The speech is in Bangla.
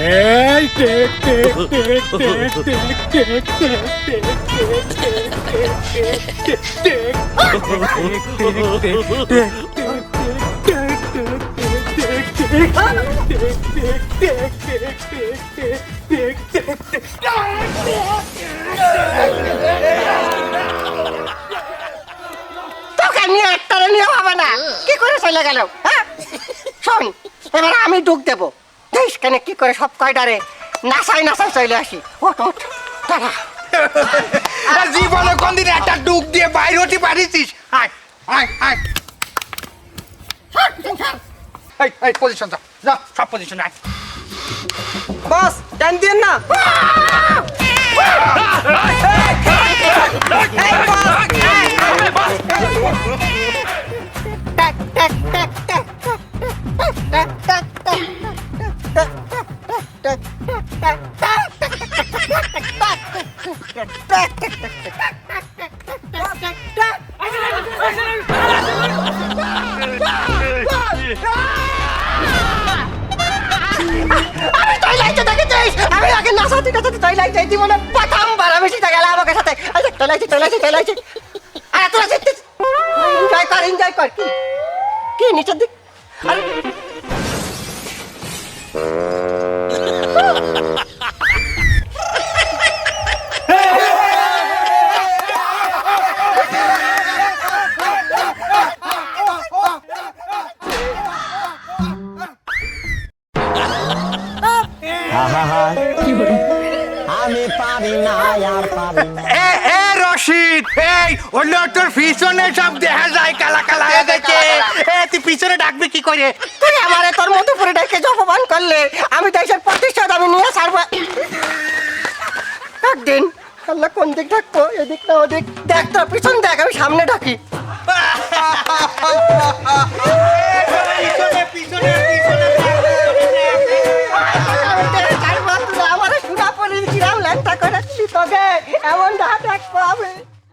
এই টেক টেক টেক টেক টেক টেক তোকে নিয়ে একটা নিয়ে হবে না কি করে চলে গেল হ্যাঁ শোন এবার আমি ডুব দেবো দেখ কেন কি করে সব কয়টারে নাসাই নাসাই চলে আসি ওঠ ওঠ দাঁড়া জীবনে কোনদিন একটা ডুব দিয়ে বাইরে হতে পারিস? আয় আয় আয় এই পজিশন যা যা সব পজিশন আয় বস টাইম দিন না আমি টয়লেটে দেখেছিস আমি আগে নাসাতে নাসাতে টয়লেটে জীবনে প্রথমবার আমি সেটা গেলাম আমাকে সাথে আচ্ছা টয়লেটে আর তোরা এনজয় কর কি কি নিচের দিক আরে আমি পারি না আর পারি না এ রশিদ এই অন্য তোর পিছনে সব দেখা যায় কালা কালা হয়ে গেছে তুই পিছনে ডাকবি কি করে? তুই আমারে তোর মতো করে ডেকে অপমান করলে আমি দেশের প্রতিষ্ঠান আমি নিয়ে ছাড়বো একদিন আল্লাহ কোন দিক ডাকবো এদিক না ওদিক দেখ তোর পিছন দেখ আমি সামনে ডাকি পিছনে পিছনে পিছনে আমার সুরা পরে কিরাম ল্যাংটা করে তোকে এমন